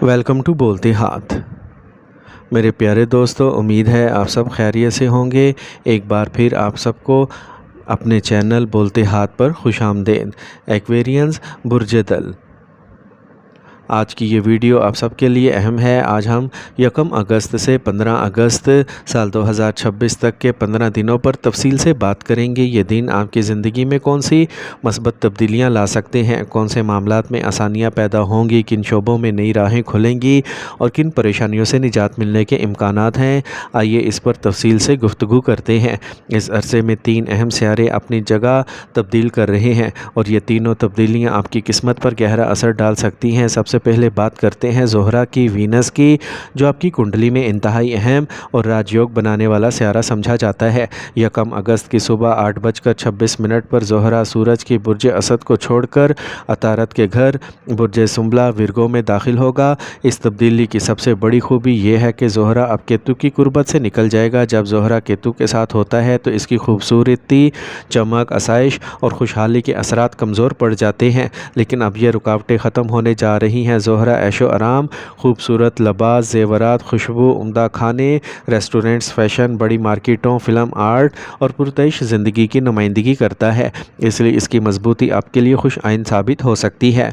Welcome to बोलते हाथ। मेरे प्यारे दोस्तों, उम्मीद है आप सब खैरियत से होंगे। एक बार फिर आप सबको अपने चैनल बोलते हाथ पर खुशामदीद। एक्वेरियंस बुर्ज-ए-दल। आज की ये वीडियो आप सबके लिए अहम है। आज हम 1 अगस्त से 15 अगस्त साल 2026 तक के 15 दिनों पर तफसील से बात करेंगे। ये दिन आपकी ज़िंदगी में कौन सी मस्बत तब्दीलियाँ ला सकते हैं, कौन से मामलात में आसानियाँ पैदा होंगी, किन शोबों में नई राहें खुलेंगी और किन परेशानियों से निजात मिलने के इम्कानात हैं। आइए इस पर तफसील से गुफ्तगू करते हैं। इस अरसे में 3 अहम सियारे अपनी जगह तब्दील कर रहे हैं और ये तीनों तब्दीलियाँ आपकी किस्मत पर गहरा असर डाल सकती हैं। सबसे पहले बात करते हैं ज़ोहरा की, वीनस की, जो आपकी कुंडली में इंतहाई अहम और राजयोग बनाने वाला सियारा समझा जाता है। 1 अगस्त की सुबह 8:26 पर ज़ोहरा सूरज की बुर्ज असद को छोड़कर अतारत के घर बुर्ज सुंबला विरगो में दाखिल होगा। इस तब्दीली की सबसे बड़ी खूबी यह है कि ज़ोहरा अब केतु की कुर्बत से निकल जाएगा। जब ज़ोहरा केतु के साथ होता है तो इसकी खूबसूरती, चमक, आसाइश और खुशहाली के असरात कमज़ोर पड़ जाते हैं, लेकिन अब ये रुकावटें ख़त्म होने जा रही हैं। ज़ोहरा ऐशो आराम, खूबसूरत लिबास, ज़ेवरात, खुशबू, उम्दा खाने, रेस्टोरेंट्स, फ़ैशन, बड़ी मार्केटों, फ़िल्म, आर्ट और पुरतइश ज़िंदगी की नुमाइंदगी करता है, इसलिए इसकी मजबूती आपके लिए खुश आइन साबित हो सकती है।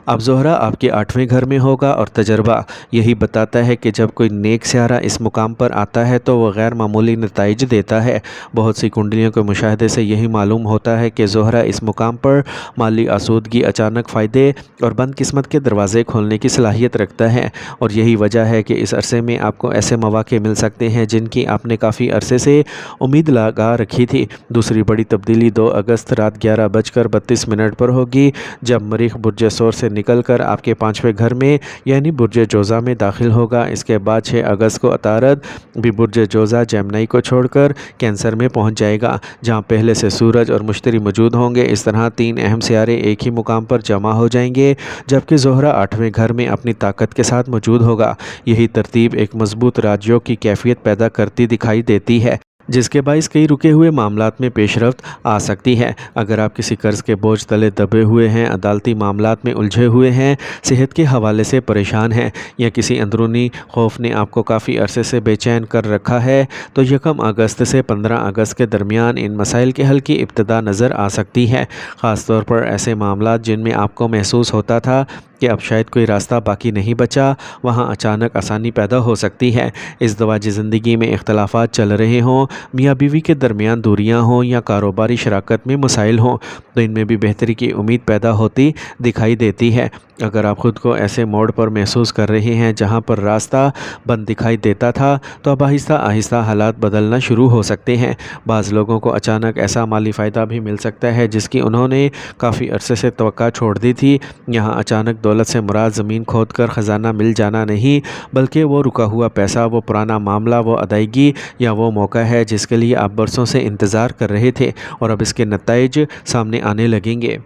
अब ज़ोहरा आपके 8वें घर में होगा और तजर्बा यही बताता है कि जब कोई नेक सियारा इस मुकाम पर आता है तो वह गैर मामूली नताइज देता है। बहुत सी कुंडलियों के मुशाहदे से यही मालूम होता है कि ज़ोहरा इस मुकाम पर माली आसूदगी, अचानक फ़ायदे और बंद किस्मत के दरवाज़े खोलने की सलाहियत रखता है, और यही वजह है कि इस अरसे में आपको ऐसे मौक़े मिल सकते हैं जिनकी आपने काफ़ी अरसे से उम्मीद लगा रखी थी। दूसरी बड़ी तब्दीली 2 अगस्त रात 11:32 पर होगी, जब मरीख बुर्ज सोर से निकलकर आपके 5वें घर में यानी बुर्ज जोज़ा में दाखिल होगा। इसके बाद 6 अगस्त को अतारत भी बुर्ज जोज़ा जेमिनी को छोड़कर कैंसर में पहुंच जाएगा, जहां पहले से सूरज और मुश्तरी मौजूद होंगे। इस तरह 3 अहम सियारे एक ही मुकाम पर जमा हो जाएंगे, जबकि ज़ोहरा 8वें घर में अपनी ताकत के साथ मौजूद होगा। यही तरतीब एक मजबूत राजयोग की कैफियत पैदा करती दिखाई देती है, जिसके बाइस कई रुके हुए मामलात में पेशरफ्त आ सकती है। अगर आप किसी कर्ज़ के बोझ तले दबे हुए हैं, अदालती मामलात में उलझे हुए हैं, सेहत के हवाले से परेशान हैं या किसी अंदरूनी खौफ ने आपको काफ़ी अरसे से बेचैन कर रखा है, तो 1 अगस्त से 15 अगस्त के दरमियान इन मसाइल के हल की इब्तिदा नज़र आ सकती है। ख़ास तौर पर ऐसे मामलात जिनमें आपको महसूस होता था कि अब शायद कोई रास्ता बाकी नहीं बचा, वहाँ अचानक आसानी पैदा हो सकती है। इस दवाजी ज़िंदगी में इख्तलाफात चल रहे हों, मियाँ बीवी के दरमियान दूरियां हों या कारोबारी शराकत में मसाइल हों, तो इनमें भी बेहतरी की उम्मीद पैदा होती दिखाई देती है। अगर आप ख़ुद को ऐसे मोड़ पर महसूस कर रहे हैं जहाँ पर रास्ता बंद दिखाई देता था, तो अब आहिस्ता आहिस्ता हालात बदलना शुरू हो सकते हैं। बाज़ लोगों को अचानक ऐसा माली फ़ायदा भी मिल सकता है जिसकी उन्होंने काफ़ी अरसे से तवक्का छोड़ दी थी। यहाँ अचानक दौलत से मुराद ज़मीन खोद कर ख़जाना मिल जाना नहीं, बल्कि वो रुका हुआ पैसा, वो पुराना मामला, वो अदायगी या वो मौका है जिसके लिए आप बरसों से इंतज़ार कर रहे थे और अब इसके नताइज सामने आने लगेंगे।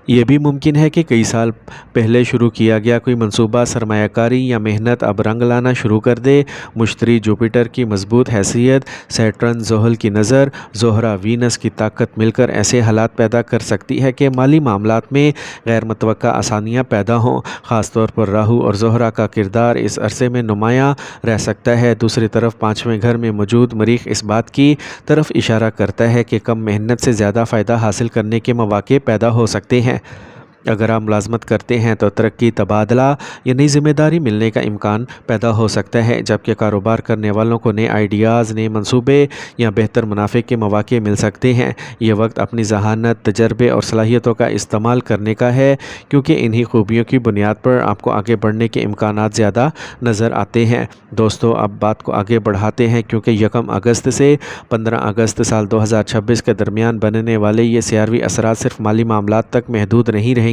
ये भी मुमकिन है कि कई साल पहले शुरू किया गया कोई मंसूबा, सरमायाकारी या मेहनत अब रंग लाना शुरू कर दे। मुश्तरी, जुपिटर की मजबूत हैसियत, सैटर्न, ज़ोहल की नज़र, ज़ोहरा, वीनस की ताकत मिलकर ऐसे हालात पैदा कर सकती है कि माली मामलात में गैर मुतवक्का आसानियाँ पैदा हों। ख़ास तौर पर राहु और ज़ोहरा का किरदार इस अरसे में नुमायाँ रह सकता है। दूसरी तरफ 5वें घर में मौजूद मरीख इस बात की तरफ इशारा करता है कि कम मेहनत से ज़्यादा फ़ायदा हासिल करने के मौके पैदा हो सकते हैं। अगर आप मुलाजमत करते हैं तो तरक्की, तबादला या नई जिम्मेदारी मिलने का इम्कान पैदा हो सकता है, जबकि कारोबार करने वालों को नए आइडियाज़, नए मंसूबे या बेहतर मुनाफे के मौके मिल सकते हैं। ये वक्त अपनी जहानत, तजर्बे और सलाहियतों का इस्तेमाल करने का है, क्योंकि इन्हीं खूबियों की बुनियाद पर आपको आगे बढ़ने के इम्कानात ज़्यादा नज़र आते हैं। दोस्तों, अब बात को आगे बढ़ाते हैं, क्योंकि 1 अगस्त से 15 अगस्त साल 2026 के दरमियान बनने वाले ये सियारवी असरात सिर्फ माली मामलात तक महदूद नहीं रहेंगे,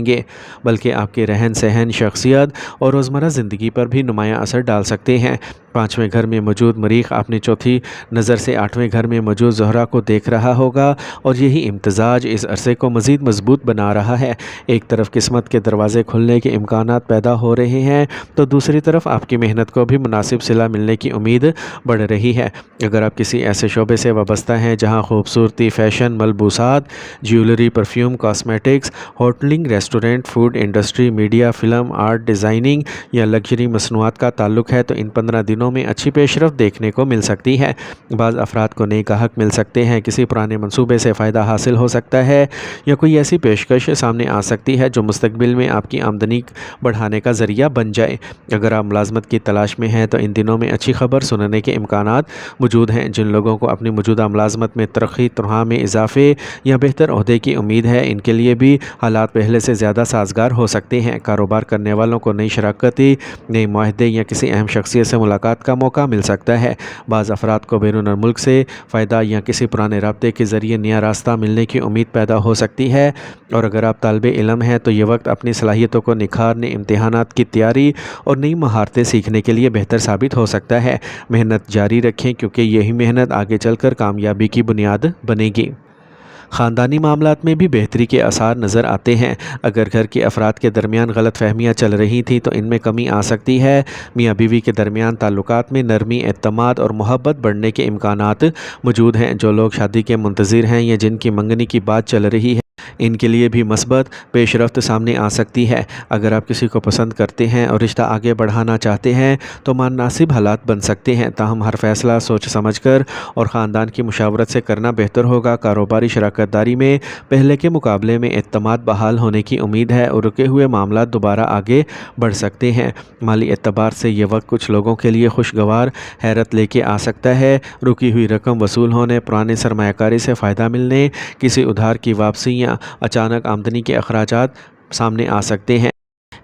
बल्कि आपके रहन सहन, शख्सियत और रोज़मर्रा ज़िंदगी पर भी नुमायाँ असर डाल सकते हैं। 5वें घर में मौजूद मरीख अपनी चौथी नज़र से 8वें घर में मौजूद ज़ोहरा को देख रहा होगा और यही इम्तजाज इस अरसे को मज़ीद मजबूत बना रहा है। एक तरफ किस्मत के दरवाज़े खुलने के इम्कानात पैदा हो रहे हैं तो दूसरी तरफ आपकी मेहनत को भी मुनासिब सिला मिलने की उम्मीद बढ़ रही है। अगर आप किसी ऐसे शोबे से वाबस्ता हैं जहां खूबसूरती, फ़ैशन, मलबूसात, jewellery, perfume, cosmetics, hotelling, restaurant, food industry, media, film, art, designing या लग्जरी मसनूआत का ताल्लुक़ है तो इन 15 दिनों में अच्छी पेशरफ़ देखने को मिल सकती है। बाज़ अफराद को नए गाहक मिल सकते हैं, किसी पुराने मंसूबे से फ़ायदा हासिल हो सकता है या कोई ऐसी पेशकश सामने आ सकती है जो मुस्तकबिल में आपकी आमदनी बढ़ाने का ज़रिया बन जाए। अगर आप मुलाजमत की तलाश में हैं तो इन दिनों में अच्छी खबर सुनने के इम्कानात मौजूद हैं। जिन लोगों को अपनी मौजूदा मुलाजमत में तरक्की, तनख्वाह में इजाफे या बेहतर ओहदे की उम्मीद है, इनके लिए भी हालात पहले से ज़्यादा साजगार हो सकते हैं। कारोबार करने वालों को नई शराकती, नए मुआहदे या किसी अहम शख्सियत से मुलाकात का मौका मिल सकता है। बाज़ अफराद को बैरून मुल्क से फ़ायदा या किसी पुराने राब्ते के ज़रिए नया रास्ता मिलने की उम्मीद पैदा हो सकती है। और अगर आप तालिबे इल्म हैं तो ये वक्त अपनी सलाहियतों को निखारने, इम्तिहानात की तैयारी और नई महारतें सीखने के लिए बेहतर साबित हो सकता है। मेहनत जारी रखें क्योंकि यही मेहनत आगे चलकर कामयाबी की बुनियाद बनेगी। ख़ानदानी मामलात में भी बेहतरी के आसार नज़र आते हैं। अगर घर के अफराद के दरमियान गलत फहमियाँ चल रही थी तो इनमें कमी आ सकती है। मियाँ बीवी के दरमियान ताल्लुकात में नरमी, एतमाद और मोहब्बत बढ़ने के इम्कानात मौजूद हैं। जो लोग शादी के मुंतज़िर हैं या जिनकी मंगनी की बात चल रही है, इनके लिए भी मस्बत पेशरफ्त सामने आ सकती है। अगर आप किसी को पसंद करते हैं और रिश्ता आगे बढ़ाना चाहते हैं तो मुनासिब हालात बन सकते हैं। ताहम हर फैसला सोच समझकर और ख़ानदान की मुशावरत से करना बेहतर होगा। कारोबारी शराकतदारी में पहले के मुकाबले में एतमाद बहाल होने की उम्मीद है और रुके हुए मामला दोबारा आगे बढ़ सकते हैं। माली एतबार से ये वक्त कुछ लोगों के लिए खुशगवार हैरत लेके आ सकता है। रुकी हुई रकम वसूल होने, पुराने सरमायाकारी से फ़ायदा मिलने, किसी उधार की वापसी या अचानक आमदनी के अखराजात सामने आ सकते हैं।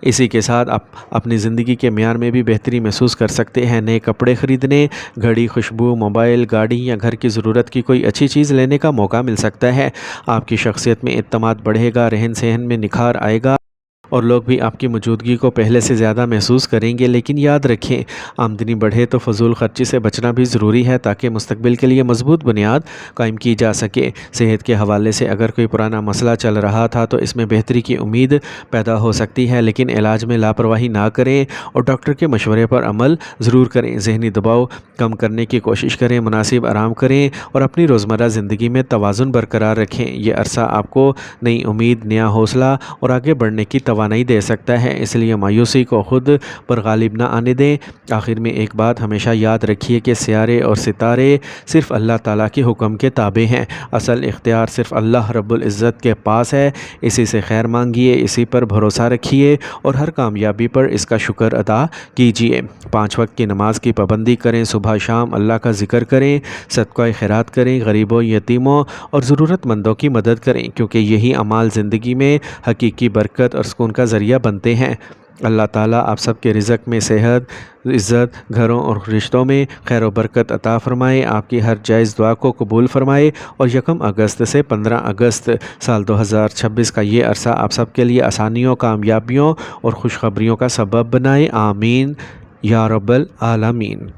इसी के साथ आप अपनी ज़िंदगी के म्यार में भी बेहतरी महसूस कर सकते हैं। नए कपड़े ख़रीदने, घड़ी, खुशबू, मोबाइल, गाड़ी या घर की ज़रूरत की कोई अच्छी चीज़ लेने का मौका मिल सकता है। आपकी शख्सियत में एतमाद बढ़ेगा, रहन सहन में निखार आएगा और लोग भी आपकी मौजूदगी को पहले से ज़्यादा महसूस करेंगे। लेकिन याद रखें, आमदनी बढ़े तो फजूल खर्ची से बचना भी ज़रूरी है ताकि मुस्तकबिल के लिए मजबूत बुनियाद कायम की जा सके। सेहत के हवाले से अगर कोई पुराना मसला चल रहा था तो इसमें बेहतरी की उम्मीद पैदा हो सकती है, लेकिन इलाज में लापरवाही ना करें और डॉक्टर के मशवरे पर अमल ज़रूर करें। जहनी दबाव कम करने की कोशिश करें, मुनासिब आराम करें और अपनी रोज़मर्रा ज़िंदगी में तवाज़ुन बरकरार रखें। ये अरसा आपको नई उम्मीद, नया हौसला और आगे बढ़ने की नहीं दे सकता है, इसलिए मायूसी को खुद पर गालिब ना आने दें। आखिर में एक बात हमेशा याद रखिए कि सियारे और सितारे सिर्फ अल्लाह ताला के हुक्म के ताबे हैं। असल इख्तियार सिर्फ अल्लाह रब्बुल इज़्ज़त के पास है। इसी से खैर मांगिए, इसी पर भरोसा रखिए और हर कामयाबी पर इसका शुक्र अदा कीजिए। 5 वक्त की नमाज की पाबंदी करें, सुबह शाम अल्लाह का ज़िक्र करें, सदका खैरात करें, गरीबों, यतीमों और ज़रूरतमंदों की मदद करें क्योंकि यही अमाल ज़िंदगी में हकीकी बरकत और सुकून का ज़रिया बनते हैं। अल्लाह ताला आप सब के रिज़्क़ में सेहत, इज़्ज़त, घरों और रिश्तों में खैर व बरकत अता फ़रमाए। आपकी हर जायज़ दुआ को कबूल फ़रमाए और 1 अगस्त से 15 अगस्त साल 2026 का ये अरसा आप सब के लिए आसानियों, कामयाबियों और खुशखबरियों का सबब बनाए। आमीन या रब्बल आलमीन।